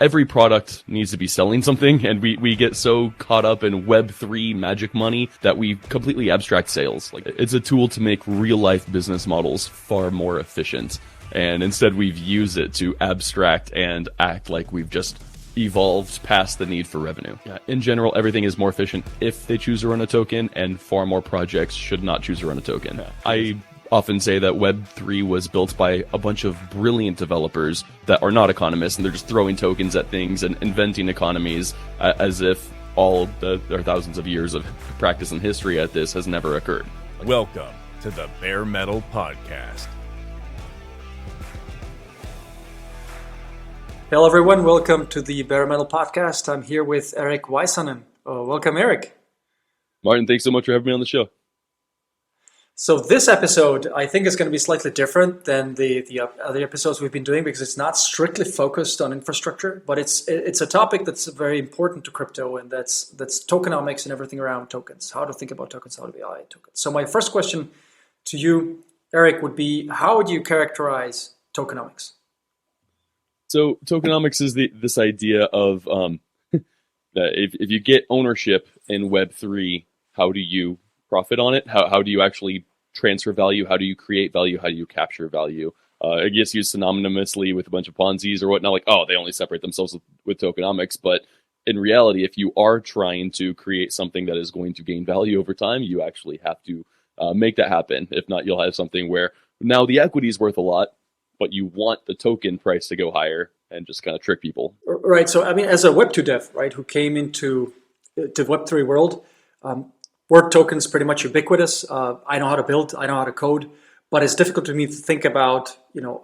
every product needs to be selling something, and we get so caught up in Web3 magic money that we completely abstract sales. Like, it's a tool to make real life business models far more efficient. And instead we've used it to abstract and act like we've just evolved past the need for revenue. Yeah, in general, everything is more efficient if they choose to run a token, and far more projects should not choose to run a token. Yeah. I often say that Web3 was built by a bunch of brilliant developers that are not economists, and they're just throwing tokens at things and inventing economies as if all their thousands of years of practice and history at this has never occurred. Welcome to the Bare Metal Podcast. Hello everyone, welcome to the Bare Metal Podcast. I'm here with Eric Waisanen. Welcome, Eric. Martin, thanks so much for having me on the show. So this episode, I think, is going to be slightly different than the other episodes we've been doing, because it's not strictly focused on infrastructure, but it's a topic that's very important to crypto, and that's tokenomics and everything around tokens. How to think about tokens, how to evaluate tokens. So my first question to you, Eric, would be: how would you characterize tokenomics? So tokenomics is this idea of if you get ownership in Web3, how do you profit on it? How do you actually transfer value? How do you create value? How do you capture value? I guess used synonymously with a bunch of Ponzi's or whatnot, like, oh, they only separate themselves with tokenomics. But in reality, if you are trying to create something that is going to gain value over time, you actually have to make that happen. If not, you'll have something where now the equity is worth a lot, but you want the token price to go higher and just kind of trick people. Right. So, I mean, as a Web2 dev, right, who came into the Web3 world, word tokens pretty much ubiquitous. I know how to build, I know how to code, but it's difficult to me to think about,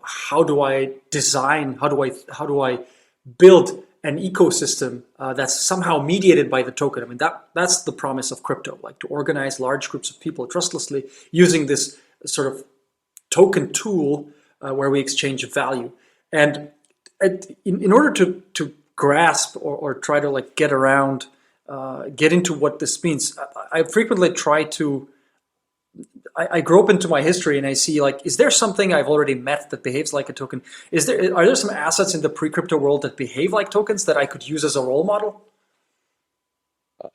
how do I design, how do I build an ecosystem that's somehow mediated by the token. I mean, that's the promise of crypto, like to organize large groups of people trustlessly using this sort of token tool where we exchange value. And in order to grasp or try to like get around, get into what this means, I frequently try to, I grope into my history and I see, like, is there something I've already met that behaves like a token? Are there some assets in the pre-crypto world that behave like tokens that I could use as a role model?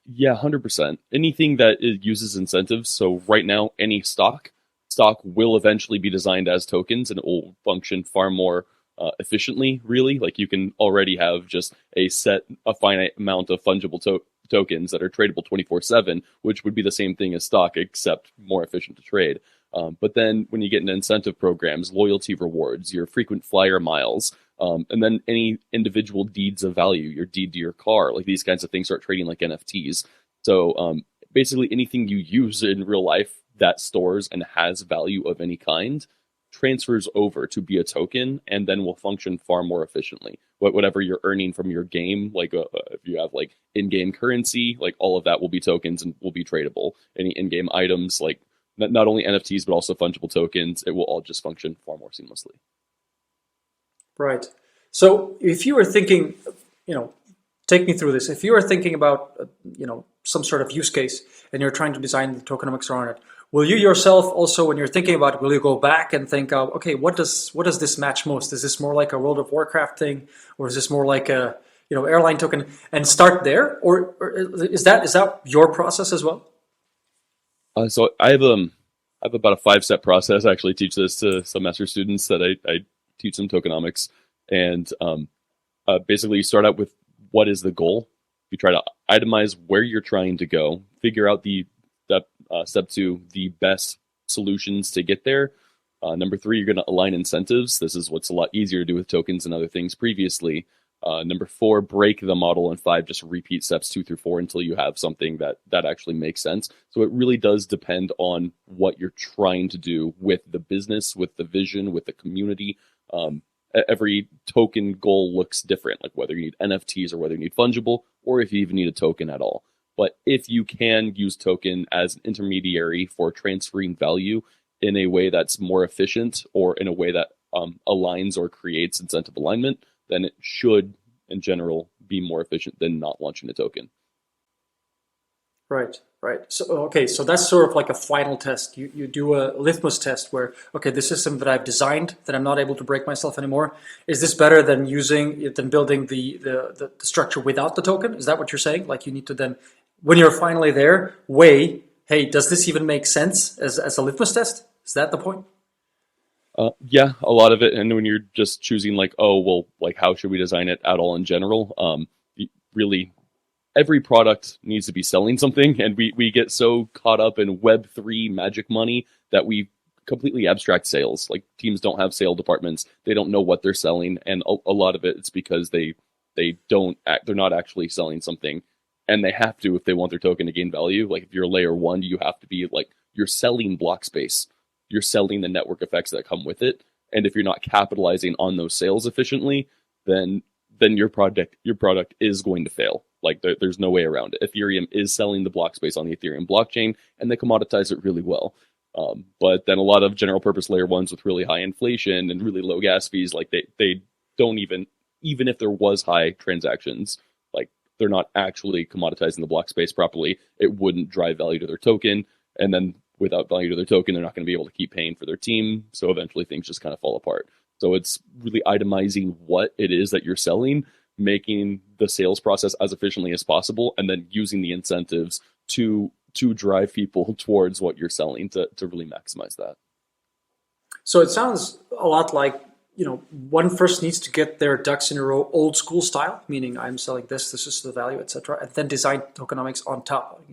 Yeah, 100%. Anything that uses incentives. So right now, any stock will eventually be designed as tokens, and it will function far more efficiently, really. Like, you can already have just a finite amount of fungible tokens that are tradable 24/7, which would be the same thing as stock, except more efficient to trade. But then when you get into incentive programs, loyalty rewards, your frequent flyer miles, and then any individual deeds of value, your deed to your car, like these kinds of things start trading like NFTs. So basically anything you use in real life that stores and has value of any kind transfers over to be a token, and then will function far more efficiently. Whatever you're earning from your game, like if you have like in-game currency, like all of that will be tokens and will be tradable. Any in-game items, like not only NFTs but also fungible tokens, it will all just function far more seamlessly. Right. So if you were thinking, take me through this. If you are thinking about, some sort of use case and you're trying to design the tokenomics around it, will you yourself also, when you're thinking about it, will you go back and think, okay, what does this match most? Is this more like a World of Warcraft thing, or is this more like a airline token, and start there, or is that your process as well? So I have about a 5-step process. I actually teach this to semester students that I teach them tokenomics, and basically you start out with what is the goal. You try to itemize where you're trying to go, figure out step 2, the best solutions to get there. Number 3, you're going to align incentives. This is what's a lot easier to do with tokens and other things previously. Number 4, break the model. And 5, just repeat steps 2 through 4 until you have something that actually makes sense. So it really does depend on what you're trying to do with the business, with the vision, with the community. Every token goal looks different, like whether you need NFTs or whether you need fungible, or if you even need a token at all. But if you can use token as an intermediary for transferring value in a way that's more efficient, or in a way that aligns or creates incentive alignment, then it should, in general, be more efficient than not launching a token. Right. Right. So, okay. So that's sort of like a final test. You do a litmus test where, okay, the system that I've designed that I'm not able to break myself anymore, is this better than building the structure without the token? Is that what you're saying? Like you need to then, when you're finally there, weigh, hey, does this even make sense as a litmus test? Is that the point? Yeah, a lot of it. And when you're just choosing like, oh, well, like how should we design it at all in general? Really, every product needs to be selling something. And we get so caught up in Web3 magic money that we completely abstract sales. Like teams don't have sale departments. They don't know what they're selling. And a lot of it, it's because they're not actually selling something. And they have to if they want their token to gain value. Like if you're layer one, you have to be like, you're selling block space. You're selling the network effects that come with it. And if you're not capitalizing on those sales efficiently, then your product is going to fail. Like there's no way around it. Ethereum is selling the block space on the Ethereum blockchain, and they commoditize it really well. But then a lot of general purpose layer ones with really high inflation and really low gas fees, like they don't even if there was high transactions, like they're not actually commoditizing the block space properly. It wouldn't drive value to their token, and then without value to their token, they're not going to be able to keep paying for their team. So eventually things just kind of fall apart. So it's really itemizing what it is that you're selling, making the sales process as efficiently as possible, and then using the incentives to drive people towards what you're selling to really maximize that. So it sounds a lot like, one first needs to get their ducks in a row old school style, meaning I'm selling this is the value, etc., and then design tokenomics on top.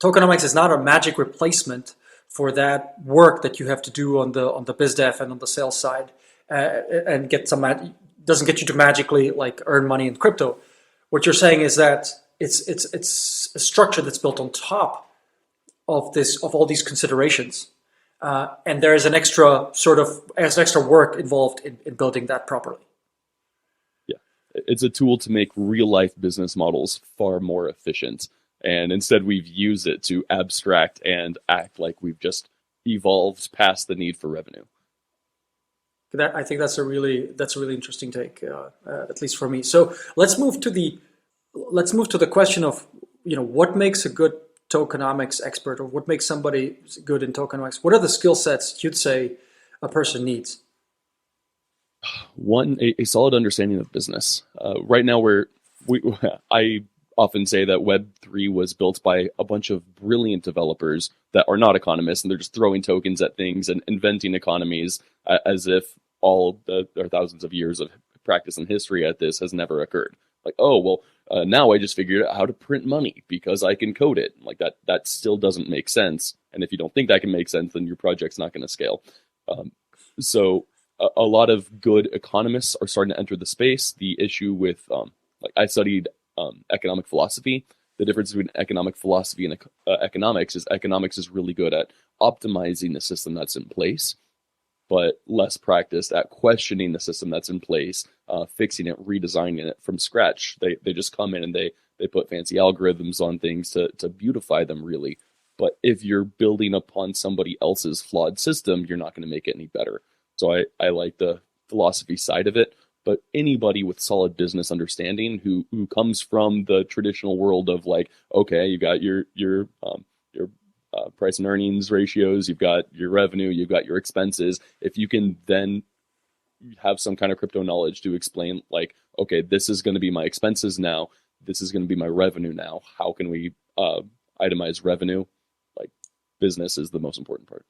Tokenomics is not a magic replacement for that work that you have to do on the biz dev and on the sales side, and doesn't get you to magically like earn money in crypto. What you're saying is that it's a structure that's built on top of all these considerations, and there is an extra work involved in building that properly. Yeah, it's a tool to make real life business models far more efficient. And instead, we've used it to abstract and act like we've just evolved past the need for revenue. I think that's a really interesting take, at least for me. So let's move to the question of what makes a good tokenomics expert, or what makes somebody good in tokenomics. What are the skill sets you'd say a person needs? One, a solid understanding of business. Right now, I often say that Web3 was built by a bunch of brilliant developers that are not economists, and they're just throwing tokens at things and inventing economies as if all their thousands of years of practice and history at this has never occurred. Like, oh, well, now I just figured out how to print money because I can code it. Like that still doesn't make sense. And if you don't think that can make sense, then your project's not going to scale. So a lot of good economists are starting to enter the space. The issue with, I studied economic philosophy. The difference between economic philosophy and economics is really good at optimizing the system that's in place, but less practiced at questioning the system that's in place, fixing it, redesigning it from scratch. They just come in and they put fancy algorithms on things to beautify them, really. But if you're building upon somebody else's flawed system, you're not going to make it any better. So I like the philosophy side of it. But anybody with solid business understanding who comes from the traditional world of like, okay, you got your price and earnings ratios, you've got your revenue, you've got your expenses. If you can then have some kind of crypto knowledge to explain like, okay, this is going to be my expenses now, this is going to be my revenue now. How can we itemize revenue? Like business is the most important part.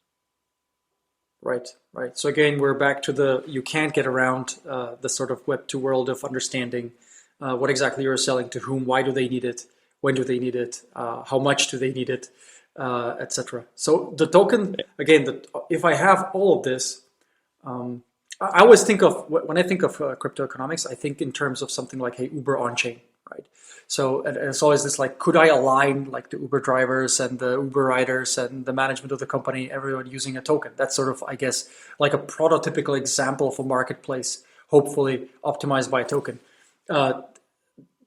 Right. So again, we're back to you can't get around the sort of Web2 world of understanding what exactly you're selling to whom, why do they need it, when do they need it, how much do they need it, etc. So the token, again, if I have all of this, I always think of, when I think of crypto economics, I think in terms of something like, hey, Uber on-chain, right? So and it's always this like, could I align like the Uber drivers and the Uber riders and the management of the company, everyone using a token? That's sort of, I guess, like a prototypical example of a marketplace, hopefully optimized by a token.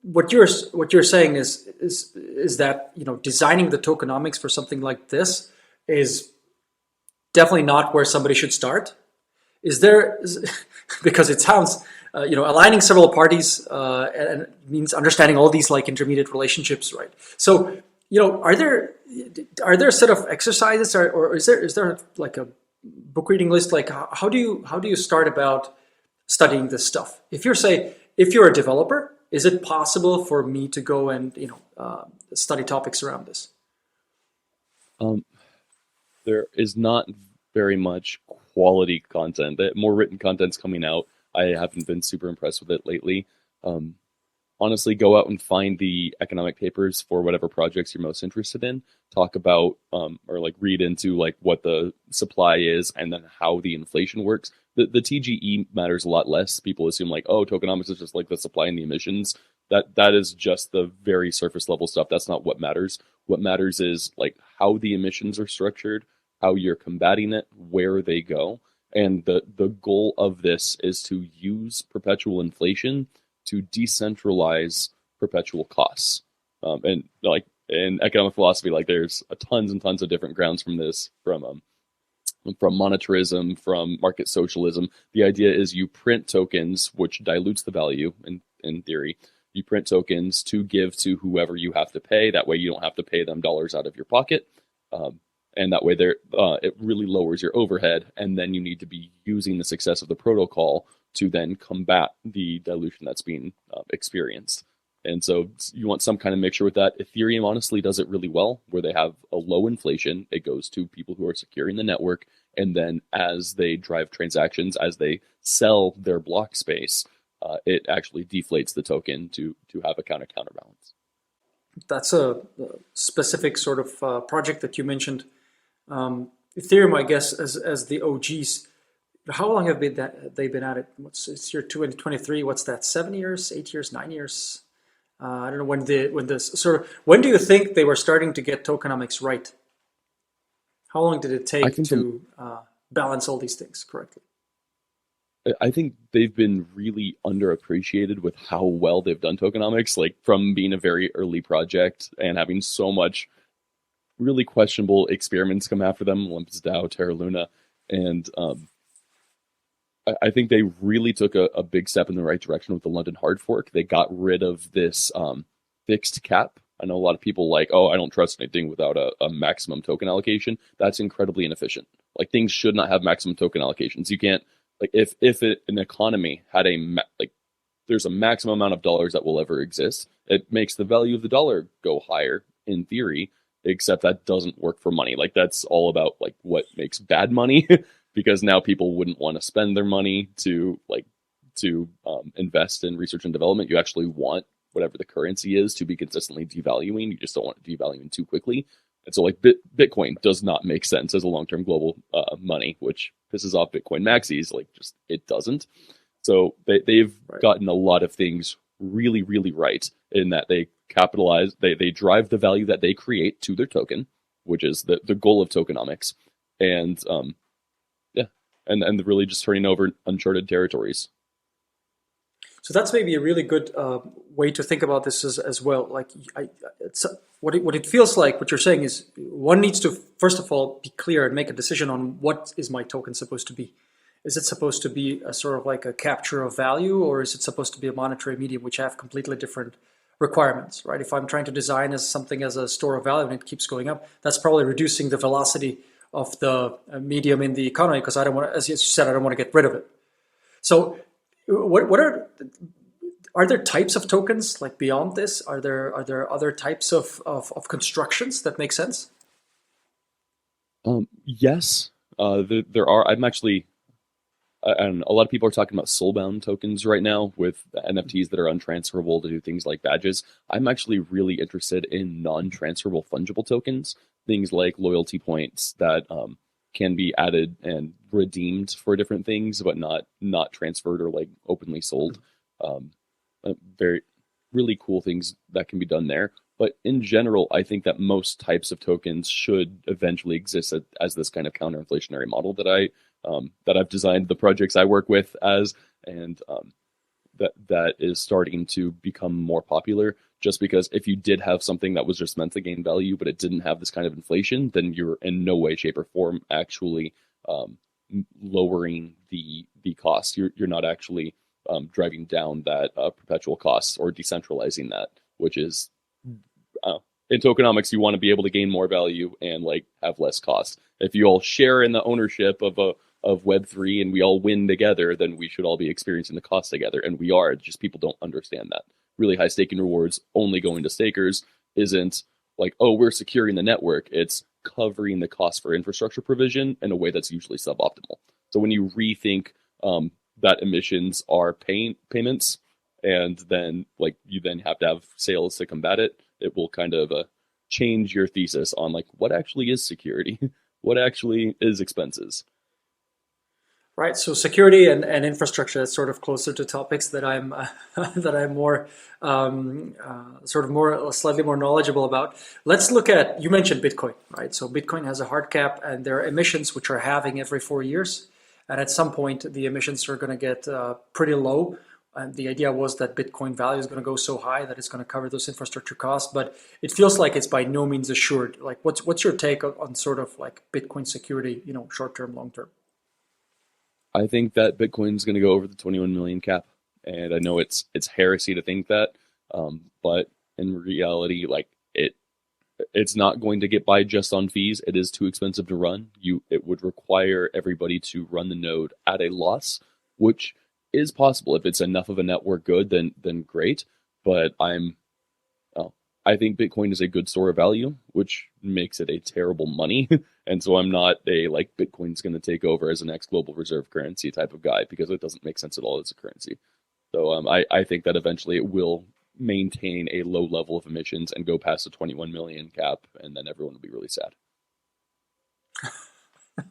What you're saying is that designing the tokenomics for something like this is definitely not where somebody should start. Because it sounds, aligning several parties and it means understanding all these like intermediate relationships, right? So are there a set of exercises, or is there like a book reading list? Like how do you start about studying this stuff? If you're a developer, is it possible for me to go and study topics around this? Um, there is not very much quality content. More written content's coming out. I haven't been super impressed with it lately. Um, Honestly, go out and find the economic papers for whatever projects you're most interested in. Talk about or like read into like what the supply is and then how the inflation works. The TGE matters a lot less. People assume like, oh, tokenomics is just like the supply and the emissions. That is just the very surface level stuff. That's not what matters. What matters is like how the emissions are structured, how you're combating it, where they go. And the goal of this is to use perpetual inflation to decentralize perpetual costs. And like in economic philosophy, like there's tons and tons of different grounds from this, from monetarism, from market socialism. The idea is you print tokens, which dilutes the value in theory. You print tokens to give to whoever you have to pay. That way you don't have to pay them dollars out of your pocket. And that way it really lowers your overhead. And then you need to be using the success of the protocol to then combat the dilution that's being experienced. And so you want some kind of mixture with that. Ethereum honestly does it really well, where they have a low inflation. It goes to people who are securing the network. And then as they drive transactions, as they sell their block space, it actually deflates the token to have a counterbalance. That's a specific sort of project that you mentioned. Ethereum, I guess, as the OGs. How long have they been at it? It's year 2023? What's that? 7 years, 8 years, 9 years? I don't know when do you think they were starting to get tokenomics right? How long did it take to balance all these things correctly? I think they've been really underappreciated with how well they've done tokenomics, like from being a very early project and having so much really questionable experiments come after them, Olympus DAO, Terra Luna, and I think they really took a big step in the right direction with the London hard fork. They got rid of this fixed cap. I know a lot of people like, oh, I don't trust anything without a maximum token allocation. That's incredibly inefficient. Like things should not have maximum token allocations. You can't, like if an economy had there's a maximum amount of dollars that will ever exist, it makes the value of the dollar go higher in theory, except that doesn't work for money. Like that's all about like what makes bad money. Because now people wouldn't want to spend their money to invest in research and development. You actually want whatever the currency is to be consistently devaluing. You just don't want it devaluing too quickly. And so like Bitcoin does not make sense as a long-term global money, which pisses off Bitcoin maxis. Like just it doesn't. So they've gotten a lot of things really, really right in that they capitalize, they drive the value that they create to their token, which is the goal of tokenomics. And and really just turning over uncharted territories. So that's maybe a really good way to think about this as well. Like, what it feels like, what you're saying is one needs to, first of all, be clear and make a decision on what is my token supposed to be. Is it supposed to be a sort of like a capture of value, or is it supposed to be a monetary medium, which have completely different requirements, right? If I'm trying to design something as a store of value and it keeps going up, that's probably reducing the velocity of the medium in the economy, because I don't want to, as you said, I don't want to get rid of it. So what are there types of tokens like beyond this? Are there other types of constructions that make sense? Yes, there are. I'm actually, and a lot of people are talking about soulbound tokens right now with NFTs that are untransferable to do things like badges. I'm actually really interested in non-transferable fungible tokens, things like loyalty points that can be added and redeemed for different things, but not transferred or like openly sold. Very really cool things that can be done there. But in general, I think that most types of tokens should eventually exist as this kind of counter-inflationary model that I've designed the projects I work with as, and that is starting to become more popular. Just because if you did have something that was just meant to gain value, but it didn't have this kind of inflation, then you're in no way, shape, or form actually lowering the cost. You're not actually driving down that perpetual cost or decentralizing that, which is in tokenomics, you want to be able to gain more value and like have less cost. If you all share in the ownership of Web3 and we all win together, then we should all be experiencing the cost together. And we are. Just people don't understand that. Really high staking rewards only going to stakers isn't like, oh, we're securing the network. It's covering the cost for infrastructure provision in a way that's usually suboptimal. So when you rethink that emissions are payments, and then like you then have to have sales to combat it, it will kind of change your thesis on like what actually is security, what actually is expenses. Right. So security and infrastructure is sort of closer to topics that I'm that I'm more slightly more knowledgeable about. Let's look at, you mentioned Bitcoin, right? So Bitcoin has a hard cap and there are emissions which are halving every 4 years. And at some point, the emissions are going to get pretty low. And the idea was that Bitcoin value is going to go so high that it's going to cover those infrastructure costs. But it feels like it's by no means assured. Like, what's your take on sort of like Bitcoin security, short term, long term? I think that Bitcoin's going to go over the 21 million cap, and I know it's heresy to think that, but in reality, like it's not going to get by just on fees. It is too expensive to run. It would require everybody to run the node at a loss, which is possible if it's enough of a network good. Then great. But I think Bitcoin is a good store of value, which makes it a terrible money. And so I'm not a like Bitcoin's going to take over as the next global reserve currency type of guy, because it doesn't make sense at all as a currency. So I think that eventually it will maintain a low level of emissions and go past the 21 million cap, and then everyone will be really sad.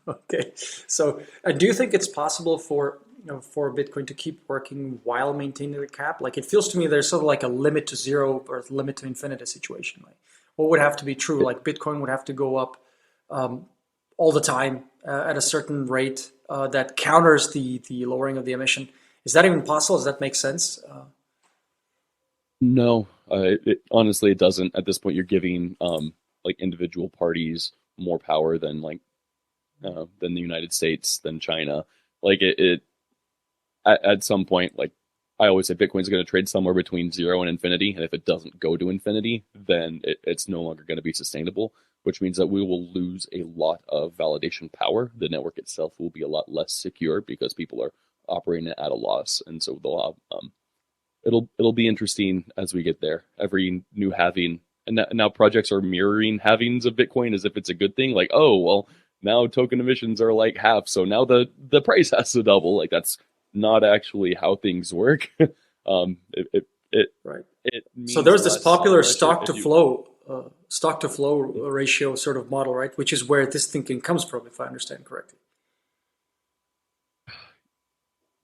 Okay. So do you think it's possible for Bitcoin to keep working while maintaining the cap? Like, it feels to me there's sort of like a limit to zero or limit to infinity situation. Like, what would have to be true? Like, Bitcoin would have to go up all the time at a certain rate that counters the lowering of the emission. Is that even possible? Does that make sense? No, honestly, it doesn't. At this point, you're giving like individual parties more power than the United States, than China. Like at some point, like I always say, Bitcoin's going to trade somewhere between 0 and infinity, and if it doesn't go to infinity, then it's no longer going to be sustainable, which means that we will lose a lot of validation power. The network itself will be a lot less secure because people are operating it at a loss, and so they'll have, it'll be interesting as we get there. Every new halving, and now projects are mirroring halvings of Bitcoin as if it's a good thing. Like, oh well, now token emissions are like half, so now the price has to double. Like, that's not actually how things work. Right. So there's this popular stock to flow ratio sort of model, right? Which is where this thinking comes from, if I understand correctly.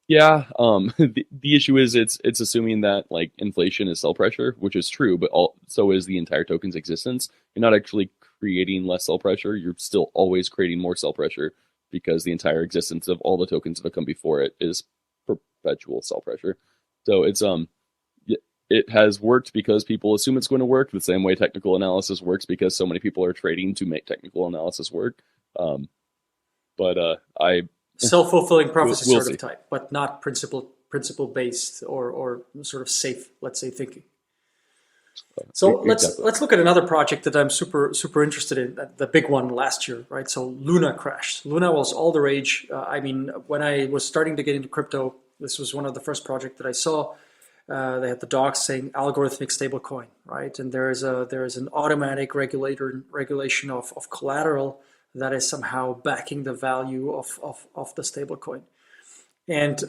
Yeah. The issue is it's assuming that like inflation is sell pressure, which is true, but so is the entire token's existence. You're not actually creating less sell pressure. You're still always creating more sell pressure, because the entire existence of all the tokens that have come before it is perpetual sell pressure. So it has worked because people assume it's going to work, the same way technical analysis works because so many people are trading to make technical analysis work. I self-fulfilling prophecy we'll sort see. of type, but not principle based or sort of safe, let's say, thinking. So let's look at another project that I'm super interested in, the big one last year, right? So Luna crashed. Luna was all the rage. I mean, when I was starting to get into crypto, this was one of the first projects that I saw. They had the docs saying algorithmic stablecoin, right? And there is an automatic regulation of collateral that is somehow backing the value of the stablecoin. And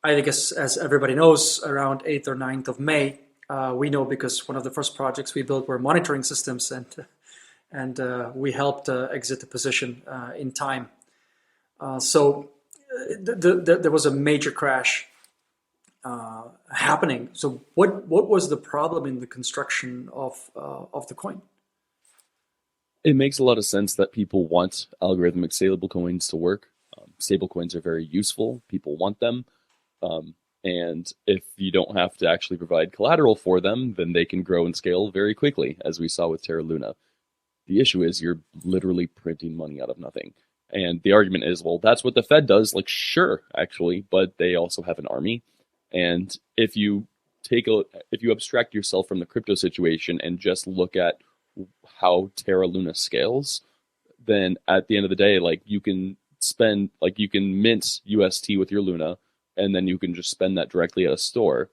I guess, as everybody knows, around 8th or 9th of May, we know because one of the first projects we built were monitoring systems, and we helped exit the position in time. So there was a major crash happening. So what was the problem in the construction of the coin? It makes a lot of sense that people want algorithmic stablecoins to work. Stablecoins are very useful. People want them. And if you don't have to actually provide collateral for them, then they can grow and scale very quickly, as we saw with Terra Luna. The issue is you're literally printing money out of nothing. And the argument is, well, that's what the Fed does. Like, sure, actually, but they also have an army. And if you abstract yourself from the crypto situation and just look at how Terra Luna scales, then at the end of the day, like you can mint UST with your Luna, and then you can just spend that directly at a store,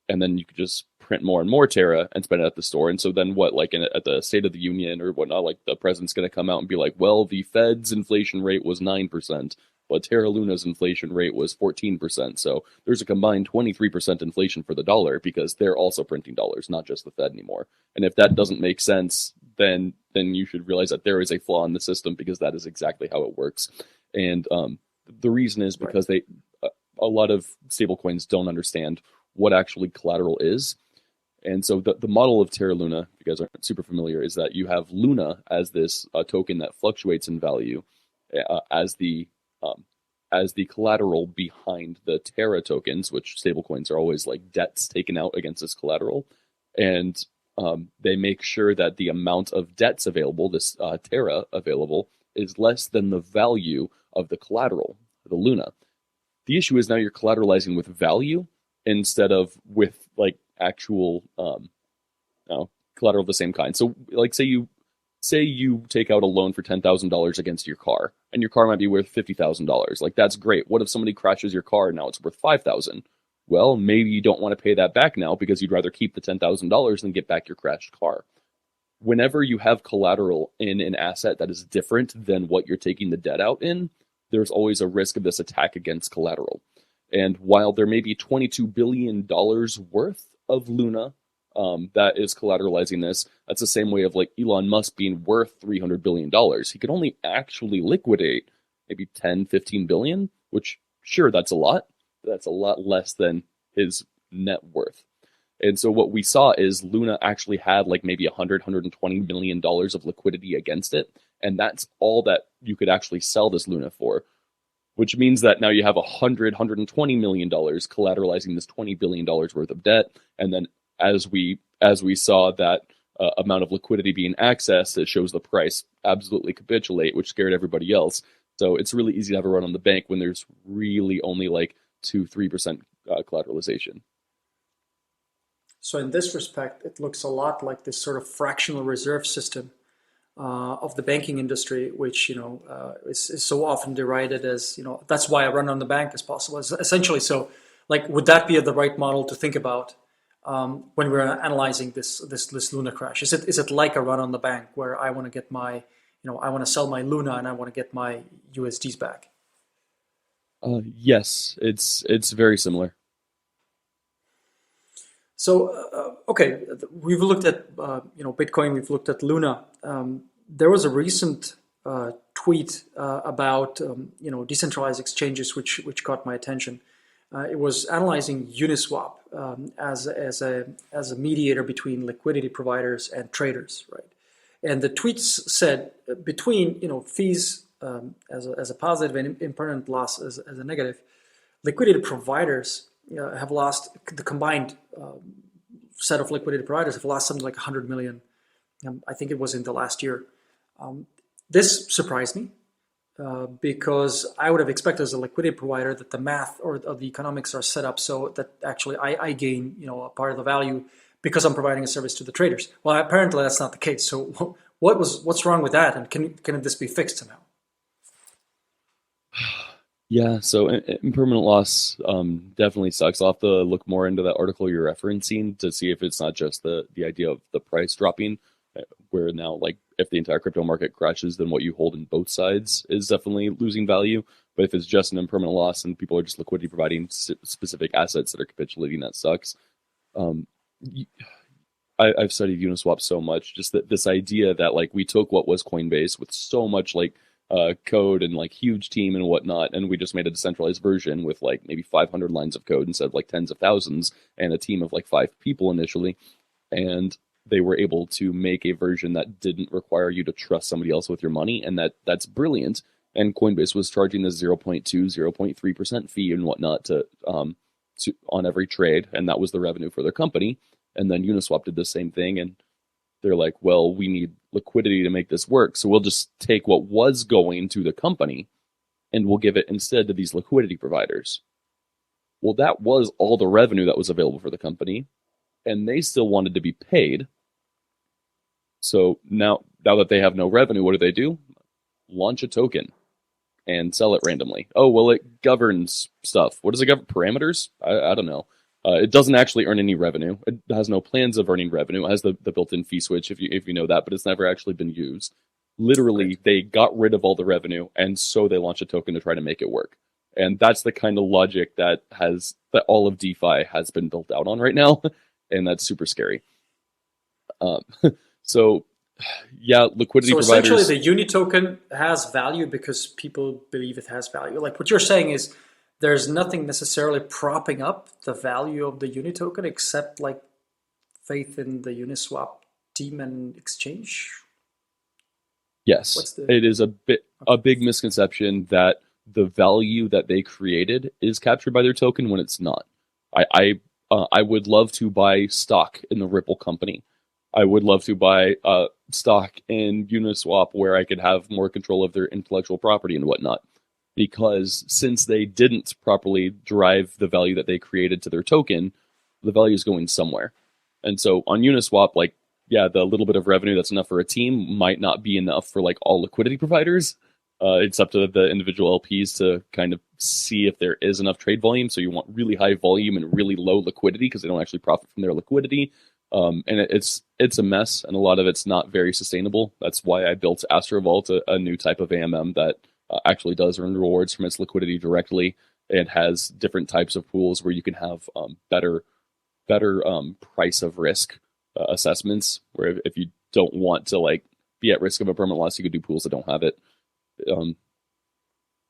and then you could just print more and more Terra and spend it at the store. And so then what, like at the State of the Union or whatnot, like the president's going to come out and be like, well, the Fed's inflation rate was 9%, but Terra Luna's inflation rate was 14%. So there's a combined 23% inflation for the dollar because they're also printing dollars, not just the Fed anymore. And if that doesn't make sense, then you should realize that there is a flaw in the system, because that is exactly how it works. And the reason is because a lot of stablecoins don't understand what actually collateral is. And so the model of Terra Luna, if you guys aren't super familiar, is that you have Luna as this token that fluctuates in value as the collateral behind the Terra tokens, which stablecoins are always like debts taken out against this collateral. And they make sure that the amount of debts available, this Terra available, is less than the value of the collateral, the Luna. The issue is now you're collateralizing with value instead of with like actual collateral of the same kind. So like say you take out a loan for $10,000 against your car, and your car might be worth $50,000. Like that's great. What if somebody crashes your car and now it's worth $5,000? Well, maybe you don't want to pay that back now because you'd rather keep the $10,000 than get back your crashed car. Whenever you have collateral in an asset that is different than what you're taking the debt out in, there's always a risk of this attack against collateral. And while there may be $22 billion worth of Luna that is collateralizing this, that's the same way of like Elon Musk being worth $300 billion. He could only actually liquidate maybe 10, 15 billion, which sure, that's a lot. That's a lot less than his net worth. And so what we saw is Luna actually had like maybe $120 million of liquidity against it. And that's all that you could actually sell this Luna for, which means that now you have $120 million collateralizing this $20 billion worth of debt. And then as we saw that amount of liquidity being accessed, it shows the price absolutely capitulate, which scared everybody else. So it's really easy to have a run on the bank when there's really only like 2-3% collateralization. So in this respect, it looks a lot like this sort of fractional reserve system of the banking industry, which is so often derided as that's why a run on the bank is possible. Essentially, so like would that be the right model to think about when we're analyzing this Luna crash? Is it like a run on the bank where I want to get my I want to sell my Luna and I want to get my USDs back? Yes, it's very similar. So, okay, we've looked at Bitcoin, we've looked at Luna. There was a recent tweet about decentralized exchanges which caught my attention. It was analyzing Uniswap as a mediator between liquidity providers and traders, right? And the tweets said between fees as a positive and impermanent loss as a negative, liquidity providers have lost, the combined set of liquidity providers have lost something like 100 million. I think it was in the last year. This surprised me because I would have expected as a liquidity provider that the math or the economics are set up so that actually I gain a part of the value because I'm providing a service to the traders. Well, apparently that's not the case. So what's wrong with that, and can this be fixed somehow? Yeah, so impermanent loss definitely sucks. I'll have to look more into that article you're referencing to see if it's not just the idea of the price dropping, where now, like, if the entire crypto market crashes, then what you hold in both sides is definitely losing value. But if it's just an impermanent loss and people are just liquidity providing specific assets that are capitulating, that sucks. I've studied Uniswap so much, just that this idea that like we took what was Coinbase with so much like code and like huge team and whatnot, and we just made a decentralized version with like maybe 500 lines of code instead of like tens of thousands and a team of like 5 people initially, and they were able to make a version that didn't require you to trust somebody else with your money, and that's brilliant. And Coinbase was charging the 0.2, 0.3% fee and whatnot to on every trade, and that was the revenue for their company. And then Uniswap did the same thing, and they're like, well, we need liquidity to make this work, so we'll just take what was going to the company and we'll give it instead to these liquidity providers. Well, that was all the revenue that was available for the company, and they still wanted to be paid. So now that they have no revenue, what do? Launch a token and sell it randomly. Oh, well, it governs stuff. What does it govern? Parameters? I don't know. It doesn't actually earn any revenue. It has no plans of earning revenue. It has the built-in fee switch, if you know that, but it's never actually been used. Literally, they got rid of all the revenue, and so they launched a token to try to make it work. And that's the kind of logic that all of DeFi has been built out on right now, and that's super scary. So yeah, liquidity providers. So essentially, the Uni token has value because people believe it has value. Like what you're saying is, there's nothing necessarily propping up the value of the Uni token except like faith in the Uniswap team and exchange. Yes, it is a big misconception that the value that they created is captured by their token when it's not. I would love to buy stock in the Ripple company. I would love to buy stock in Uniswap where I could have more control of their intellectual property and whatnot. Because since they didn't properly drive the value that they created to their token, the value is going somewhere. And so on Uniswap, like, yeah, the little bit of revenue that's enough for a team might not be enough for like all liquidity providers. It's up to the individual LPs to kind of see if there is enough trade volume. So you want really high volume and really low liquidity because they don't actually profit from their liquidity. And it's a mess, and a lot of it's not very sustainable. That's why I built Astrovault, a new type of AMM that actually does earn rewards from its liquidity directly, and has different types of pools where you can have better price of risk assessments. Where if you don't want to like be at risk of a permanent loss, you could do pools that don't have it.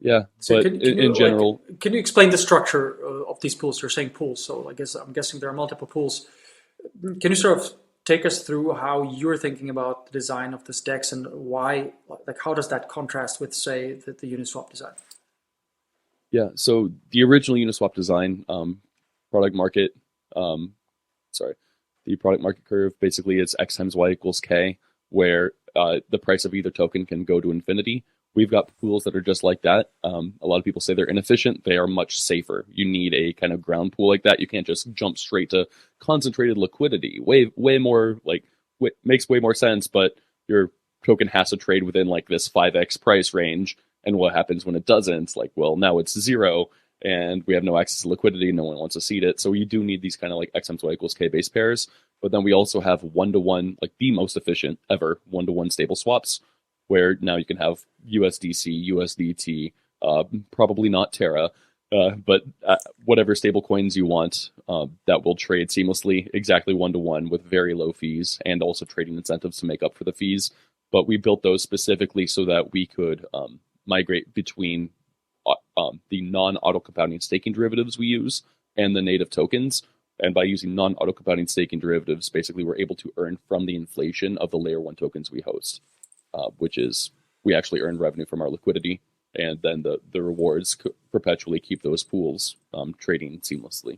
Yeah, so but in general, like, can you explain the structure of these pools? You're saying pools, so I'm guessing there are multiple pools. Can you sort of take us through how you're thinking about the design of this DEX and why, like, how does that contrast with, say, the Uniswap design? Yeah, so the original Uniswap design, the product market curve, basically it's X times Y equals K, where the price of either token can go to infinity. We've got pools that are just like that. A lot of people say they're inefficient. They are much safer. You need a kind of ground pool like that. You can't just jump straight to concentrated liquidity. Way more like makes way more sense, but your token has to trade within like this 5x price range. And what happens when it doesn't? Like, well, now it's 0 and we have no access to liquidity. No one wants to seed it. So you do need these kind of like X times Y equals K base pairs. But then we also have 1-to-1, like the most efficient ever 1-to-1 stable swaps, where now you can have USDC, USDT, probably not Terra, but whatever stable coins you want that will trade seamlessly, exactly 1-to-1 with very low fees and also trading incentives to make up for the fees. But we built those specifically so that we could migrate between the non-auto compounding staking derivatives we use and the native tokens. And by using non-auto compounding staking derivatives, basically we're able to earn from the inflation of the layer 1 tokens we host. Which is we actually earn revenue from our liquidity, and then the rewards perpetually keep those pools trading seamlessly.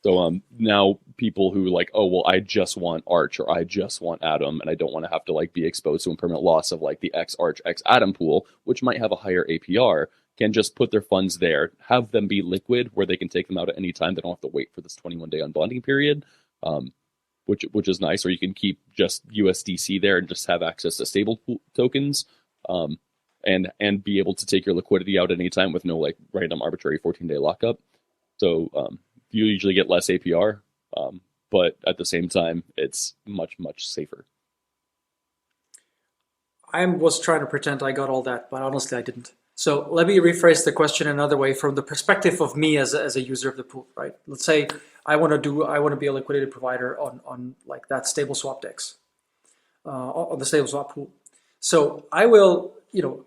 So now people who like, oh, well, I just want Arch or I just want Atom, and I don't want to have to like be exposed to impermanent loss of like the X Arch, X Atom pool, which might have a higher APR, can just put their funds there, have them be liquid where they can take them out at any time. They don't have to wait for this 21-day unbonding period. Which is nice, or you can keep just USDC there and just have access to stable tokens, and be able to take your liquidity out at any time with no like random arbitrary 14-day lockup. So you usually get less APR, but at the same time, it's much safer. I was trying to pretend I got all that, but honestly, I didn't. So let me rephrase the question another way from the perspective of me as a user of the pool, right? Let's say I want to be a liquidity provider on like that stable swap DEX, on the stable swap pool. So I will,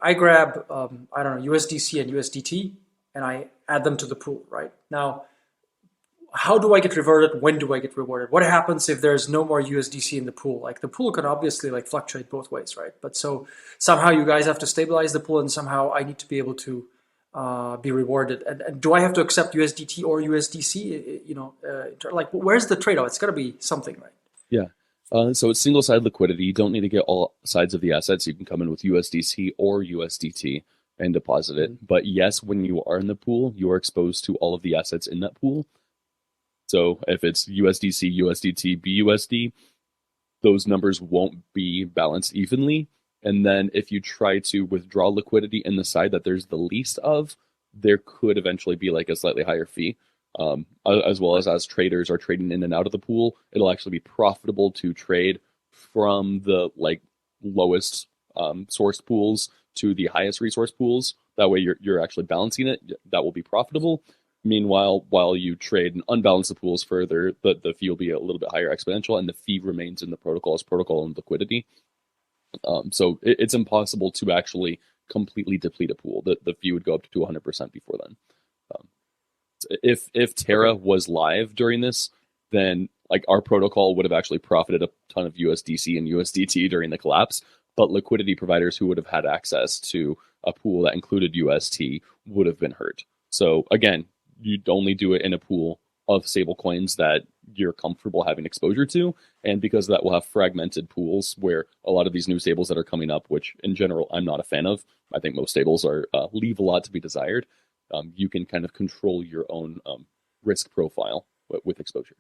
I grab, USDC and USDT and I add them to the pool, right? Now, how do I get rewarded? When do I get rewarded? What happens if there's no more USDC in the pool? Like the pool can obviously like fluctuate both ways, right? But so somehow you guys have to stabilize the pool, and somehow I need to be able to be rewarded. And do I have to accept USDT or USDC? Like where's the trade-off? It's got to be something, right? Yeah. So it's single-side liquidity. You don't need to get all sides of the assets. You can come in with USDC or USDT and deposit it. Mm-hmm. But yes, when you are in the pool, you are exposed to all of the assets in that pool. So if it's USDC, USDT, BUSD, those numbers won't be balanced evenly. And then if you try to withdraw liquidity in the side that there's the least of, there could eventually be like a slightly higher fee. As well as traders are trading in and out of the pool, it'll actually be profitable to trade from the like lowest source pools to the highest resource pools. That way you're actually balancing it. That will be profitable. Meanwhile, while you trade and unbalance the pools further, the fee will be a little bit higher exponential, and the fee remains in the protocol as protocol and liquidity. So it's impossible to actually completely deplete a pool. The fee would go up to 100% before then. If Terra was live during this, then like our protocol would have actually profited a ton of USDC and USDT during the collapse, but liquidity providers who would have had access to a pool that included UST would have been hurt. So again, you'd only do it in a pool of stable coins that you're comfortable having exposure to. And because of that, we'll have fragmented pools where a lot of these new stables that are coming up, which in general, I'm not a fan of. I think most stables are leave a lot to be desired. You can kind of control your own risk profile with exposure.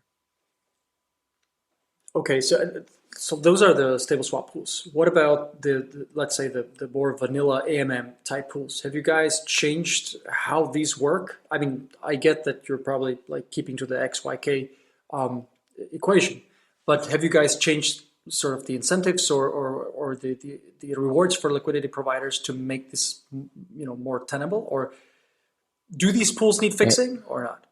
Okay, so those are the stable swap pools. What about the let's say the more vanilla AMM type pools? Have you guys changed how these work? I mean, I get that you're probably like keeping to the XYK equation, but have you guys changed sort of the incentives or the rewards for liquidity providers to make this more tenable? Or do these pools need fixing or not?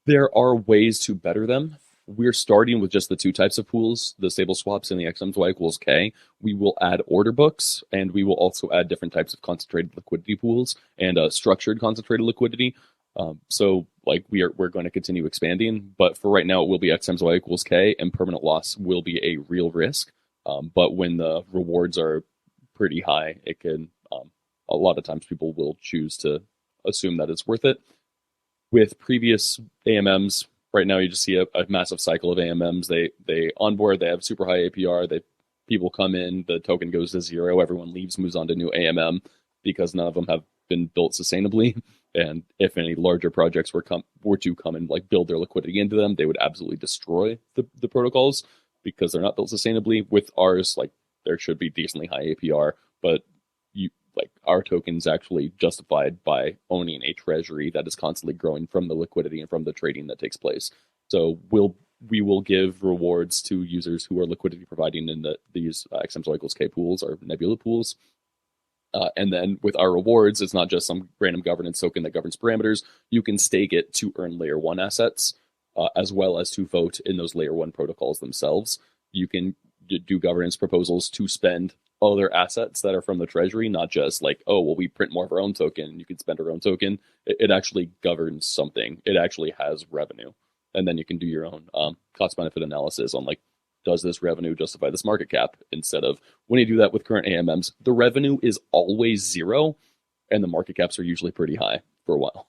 There are ways to better them. We're starting with just the two types of pools, the stable swaps and the XMY equals K. We will add order books, and we will also add different types of concentrated liquidity pools and structured concentrated liquidity. So like we're going to continue expanding, but for right now it will be XMY equals K, and permanent loss will be a real risk. But when the rewards are pretty high, it can a lot of times people will choose to assume that it's worth it. With previous AMMs, right now you just see a massive cycle of AMMs. They onboard, they have super high APR, people come in, the token goes to zero, everyone leaves, moves on to new AMM because none of them have been built sustainably. And if any larger projects were to come and like build their liquidity into them, they would absolutely destroy the protocols because they're not built sustainably. With ours, like there should be decently high APR, but our token's actually justified by owning a treasury that is constantly growing from the liquidity and from the trading that takes place. So we will give rewards to users who are liquidity providing in these XMSO equals K pools or Nebula pools. And then with our rewards, it's not just some random governance token that governs parameters. You can stake it to earn layer one assets, as well as to vote in those layer one protocols themselves. You can do governance proposals to spend other assets that are from the treasury, not just like, oh, well, we print more of our own token and you can spend our own token. It actually governs something. It actually has revenue. And then you can do your own cost benefit analysis on like, does this revenue justify this market cap? Instead of when you do that with current AMMs, the revenue is always zero and the market caps are usually pretty high for a while.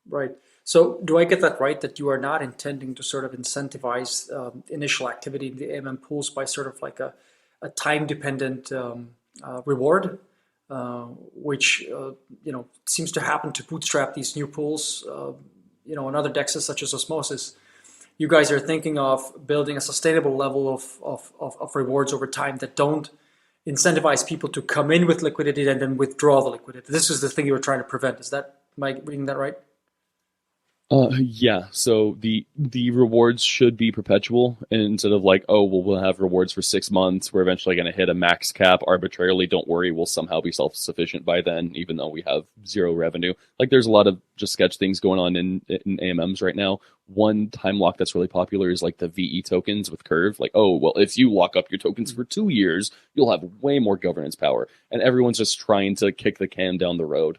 Right. So do I get that right, that you are not intending to sort of incentivize initial activity in the AMM pools by sort of like a time-dependent reward, which seems to happen to bootstrap these new pools, and other dexes such as Osmosis. You guys are thinking of building a sustainable level of rewards over time that don't incentivize people to come in with liquidity and then withdraw the liquidity. This is the thing you were trying to prevent. Am I reading that right? Yeah. So the rewards should be perpetual instead of like, oh, well, we'll have rewards for 6 months. We're eventually going to hit a max cap arbitrarily. Don't worry, we'll somehow be self-sufficient by then, even though we have zero revenue. Like there's a lot of just sketch things going on in AMMs right now. One time lock that's really popular is like the VE tokens with Curve. Like, oh, well, if you lock up your tokens for 2 years, you'll have way more governance power. And everyone's just trying to kick the can down the road.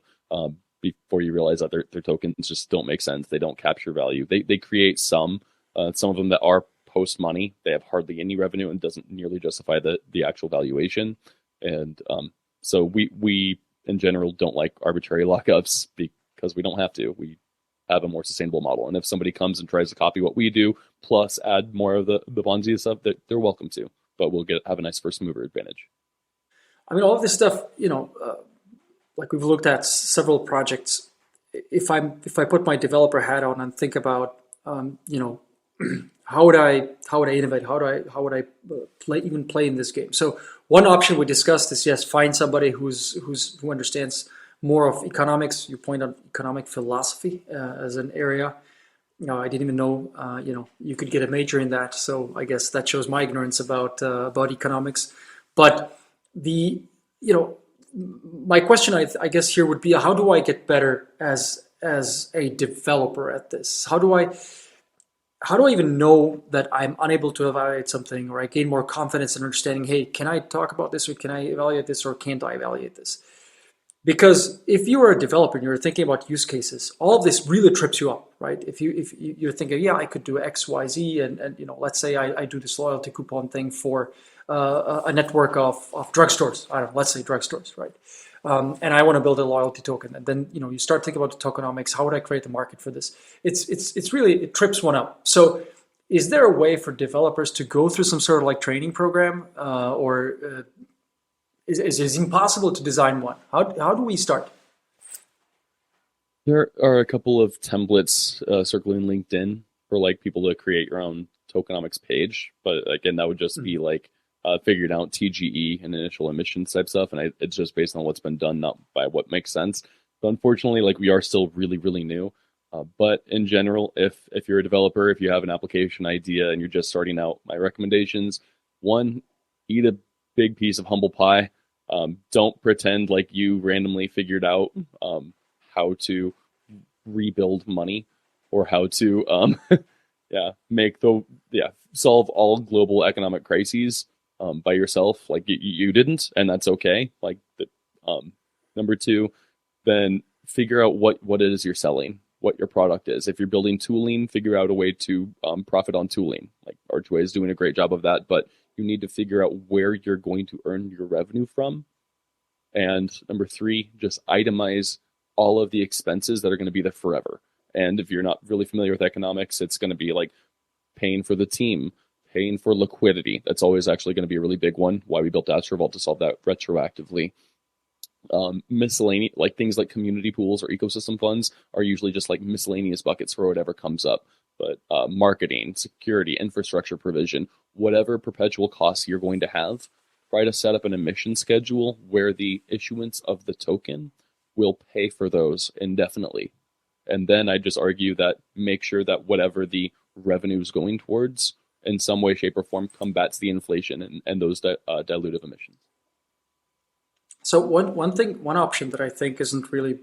Before you realize that their tokens just don't make sense. They don't capture value. They create some of them that are post money. They have hardly any revenue and doesn't nearly justify the actual valuation. And so we in general don't like arbitrary lockups because we don't have to. We have a more sustainable model. And if somebody comes and tries to copy what we do, plus add more of the Bonzi stuff, they're welcome to. But we'll have a nice first mover advantage. I mean, all of this stuff, like we've looked at several projects. If I put my developer hat on and think about, how would I innovate? How would I play in this game? So one option we discussed is, yes, find somebody who understands more of economics. You point out economic philosophy as an area. I didn't even know you could get a major in that. So I guess that shows my ignorance about economics. But my question I guess here would be, how do I get better as a developer at this? How do I even know that I'm unable to evaluate something, or I gain more confidence in understanding, hey, can I talk about this, or can I evaluate this, or can't I evaluate this? Because if you are a developer and you're thinking about use cases, all of this really trips you up, right? If you're thinking, yeah, I could do X, Y, Z, and let's say I do this loyalty coupon thing for a network of drugstores. I don't know, let's say drugstores, right? And I want to build a loyalty token, and then you start thinking about the tokenomics. How would I create the market for this? It's really, it trips one up. So, is there a way for developers to go through some sort of like training program, or is it impossible to design one? How do we start? There are a couple of templates circling LinkedIn for like people to create your own tokenomics page, but again, that would just be like figured out TGE and initial emissions type stuff, and it's just based on what's been done, not by what makes sense. But unfortunately, like we are still really, really new. But in general, if you're a developer, if you have an application idea and you're just starting out, my recommendations: one, eat a big piece of humble pie. Don't pretend like you randomly figured out how to rebuild money, or how to solve all global economic crises by yourself. Like you didn't, and that's okay. Like number two, then figure out what it is you're selling, what your product is. If you're building tooling, figure out a way to profit on tooling. Like Archway is doing a great job of that, but you need to figure out where you're going to earn your revenue from. And number three, just itemize all of the expenses that are going to be there forever. And if you're not really familiar with economics, it's going to be like paying for the team, paying for liquidity. That's always actually going to be a really big one. Why we built Astrovault, to solve that retroactively. Miscellaneous, like things like community pools or ecosystem funds, are usually just like miscellaneous buckets for whatever comes up. But marketing, security, infrastructure provision, whatever perpetual costs you're going to have, try to set up an emission schedule where the issuance of the token will pay for those indefinitely. And then I just argue that make sure that whatever the revenue is going towards, in some way, shape, or form, combats the inflation and those dilutive emissions. So one option that I think isn't really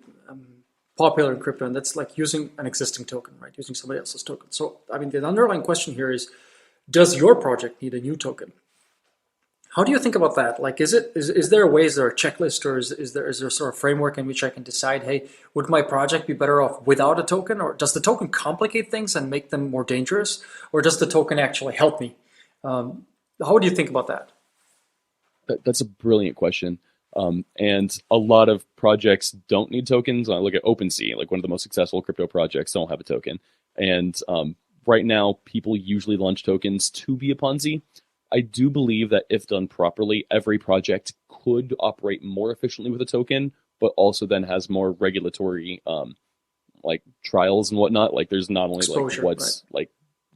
popular in crypto, and that's like using an existing token, right? Using somebody else's token. So, I mean, the underlying question here is, does your project need a new token? How do you think about that? Like, is there a way, is there a checklist, or is there sort of framework in which I can decide, hey, would my project be better off without a token? Or does the token complicate things and make them more dangerous? Or does the token actually help me? How would you think about that? That's a brilliant question. And a lot of projects don't need tokens. I look at OpenSea, like one of the most successful crypto projects, don't have a token. And right now, people usually launch tokens to be a Ponzi. I do believe that if done properly, every project could operate more efficiently with a token, but also then has more regulatory like trials and whatnot. Like there's not only exposure, like what's right, like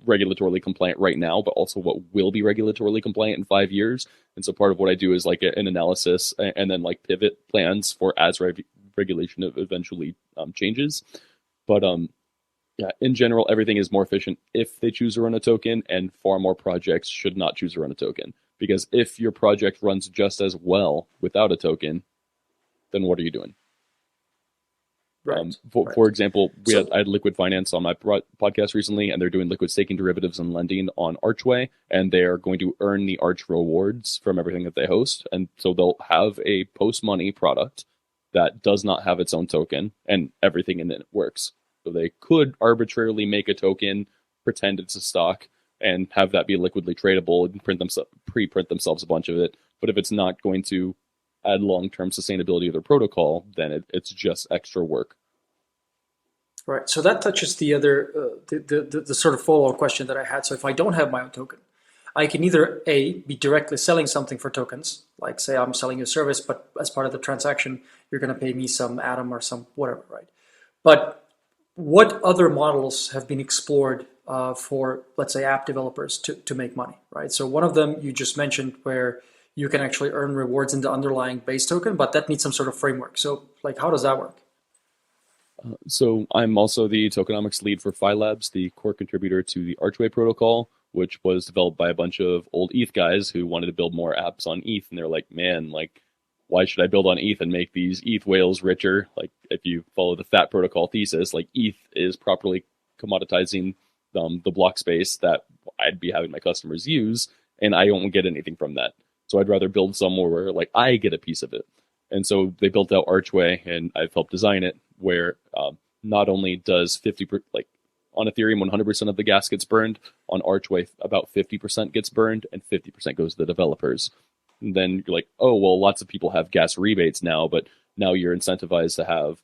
regulatorily compliant right now, but also what will be regulatorily compliant in 5 years. And so part of what I do is like an analysis and then like pivot plans for as regulation eventually changes. But yeah, in general, everything is more efficient if they choose to run a token, and far more projects should not choose to run a token. Because if your project runs just as well without a token, then what are you doing? Right. For example, I had Liquid Finance on my podcast recently, and they're doing liquid staking derivatives and lending on Archway, and they are going to earn the Arch rewards from everything that they host. And so they'll have a post-money product that does not have its own token, and everything in it works. So they could arbitrarily make a token, pretend it's a stock, and have that be liquidly tradable and pre-print themselves a bunch of it. But if it's not going to add long-term sustainability of their protocol, then it's just extra work. Right. So that touches the other, the sort of follow-on question that I had. So if I don't have my own token, I can either be directly selling something for tokens, like say I'm selling you a service, but as part of the transaction, you're going to pay me some atom or some whatever, right? But what other models have been explored for, let's say, app developers to make money, right? So one of them you just mentioned where you can actually earn rewards in the underlying base token, but that needs some sort of framework. So like, how does that work? So I'm also the tokenomics lead for Phi Labs, the core contributor to the Archway protocol, which was developed by a bunch of old ETH guys who wanted to build more apps on ETH. And they're like, man, like, why should I build on ETH and make these ETH whales richer? Like, if you follow the fat protocol thesis, like ETH is properly commoditizing the block space that I'd be having my customers use, and I don't get anything from that. So I'd rather build somewhere where like I get a piece of it. And so they built out Archway, and I've helped design it, where not only does 50% like on Ethereum 100% of the gas gets burned, on Archway about 50% gets burned, and 50% goes to the developers. And then you're like, oh well, lots of people have gas rebates now, but now you're incentivized to have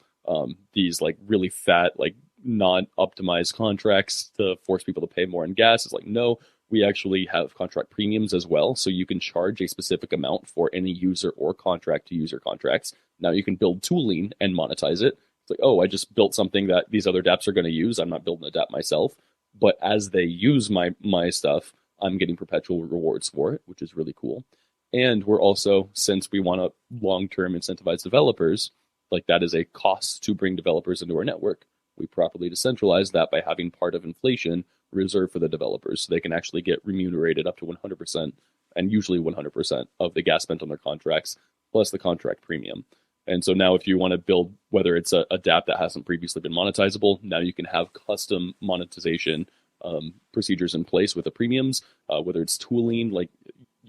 these like really fat like non-optimized contracts to force people to pay more in gas. It's like, no, we actually have contract premiums as well. So you can charge a specific amount for any user or contract to user contracts. Now you can build tooling and monetize it. It's like, oh, I just built something that these other dApps are going to use. I'm not building a dApp myself. But as they use my stuff, I'm getting perpetual rewards for it, which is really cool. And we're also, since we want to long-term incentivize developers, like that is a cost to bring developers into our network. We properly decentralize that by having part of inflation reserved for the developers, so they can actually get remunerated up to 100%, and usually 100% of the gas spent on their contracts, plus the contract premium. And so now if you want to build, whether it's a dApp that hasn't previously been monetizable, now you can have custom monetization procedures in place with the premiums, whether it's tooling, like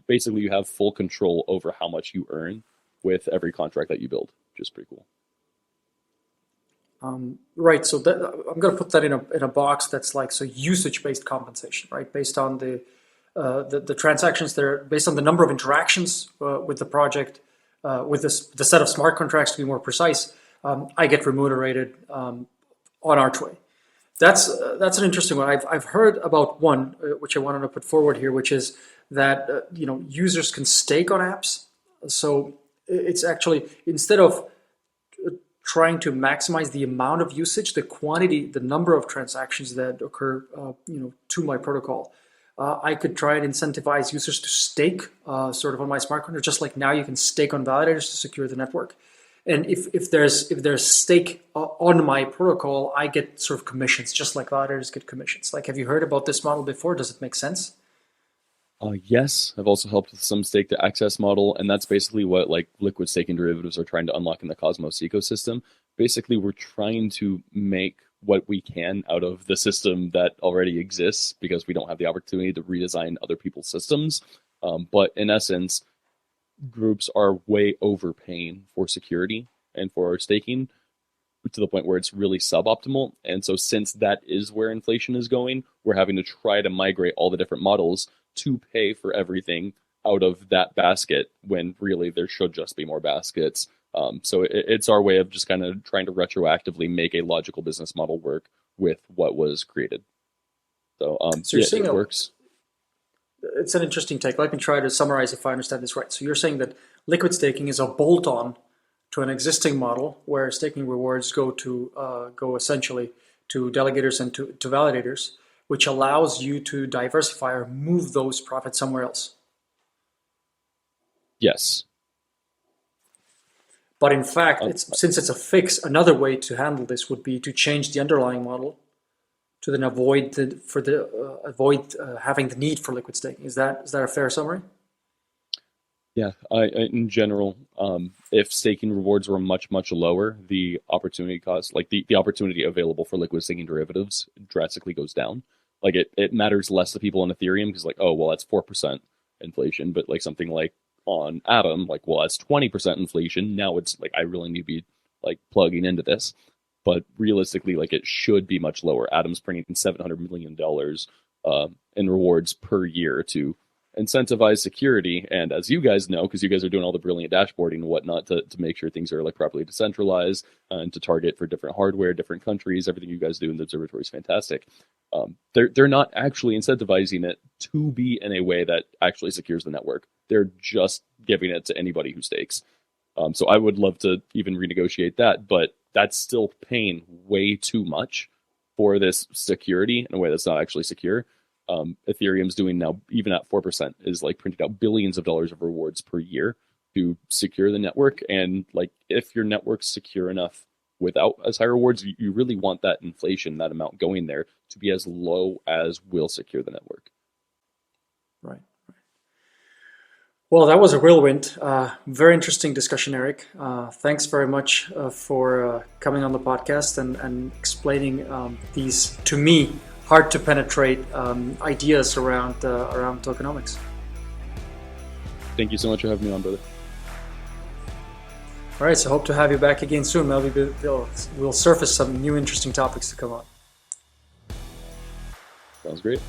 basically you have full control over how much you earn with every contract that you build, which is pretty cool. Right, so that, I'm going to put that in a box that's like, so usage-based compensation, right? Based on the transactions that are based on the number of interactions with the project, with the set of smart contracts to be more precise, I get remunerated on Archway. That's an interesting one. I've heard about one which I wanted to put forward here, which is that users can stake on apps. So it's actually, instead of trying to maximize the amount of usage, the quantity, the number of transactions that occur, to my protocol, I could try and incentivize users to stake sort of on my smart contract, just like now you can stake on validators to secure the network. And if there's stake on my protocol, I get sort of commissions, just like validators get commissions. Like, have you heard about this model before? Does it make sense? Yes, I've also helped with some stake to access model, and that's basically what like liquid staking derivatives are trying to unlock in the Cosmos ecosystem. Basically, we're trying to make what we can out of the system that already exists because we don't have the opportunity to redesign other people's systems. But in essence, groups are way overpaying for security and for staking to the point where it's really suboptimal. And so since that is where inflation is going, we're having to try to migrate all the different models to pay for everything out of that basket when really there should just be more baskets. So it's our way of just kind of trying to retroactively make a logical business model work with what was created. So, so you're saying it works. It's an interesting take. Let me try to summarize if I understand this right. So you're saying that liquid staking is a bolt-on to an existing model where staking rewards go essentially to delegators and to validators, which allows you to diversify or move those profits somewhere else. Yes. But in fact, since it's a fix, another way to handle this would be to change the underlying model to then avoid having the need for liquid staking. Is that a fair summary? Yeah, in general, if staking rewards were much, much lower, the opportunity cost, like the opportunity available for liquid staking derivatives drastically goes down. Like it matters less to people on Ethereum because like, oh, well, that's 4% inflation. But like something like on Atom, like, well, that's 20% inflation. Now it's like, I really need to be like plugging into this. But realistically, like it should be much lower. Atom's printing $700 million in rewards per year to incentivize security. And as you guys know, because you guys are doing all the brilliant dashboarding and whatnot to make sure things are like properly decentralized and to target for different hardware, different countries, everything you guys do in the observatory is fantastic. They're not actually incentivizing it to be in a way that actually secures the network. They're just giving it to anybody who stakes. So I would love to even renegotiate that, but that's still paying way too much for this security in a way that's not actually secure. Ethereum's doing now, even at 4%, is like printing out billions of dollars of rewards per year to secure the network. And like, if your network's secure enough without as high rewards, you really want that inflation, that amount going there, to be as low as will secure the network. Right. Well, that was a whirlwind. Very interesting discussion, Eric. Thanks very much for coming on the podcast and explaining these, to me, hard to penetrate ideas around tokenomics. Thank you so much for having me on, brother. All right, so hope to have you back again soon. Maybe we'll surface some new interesting topics to come on. Sounds great.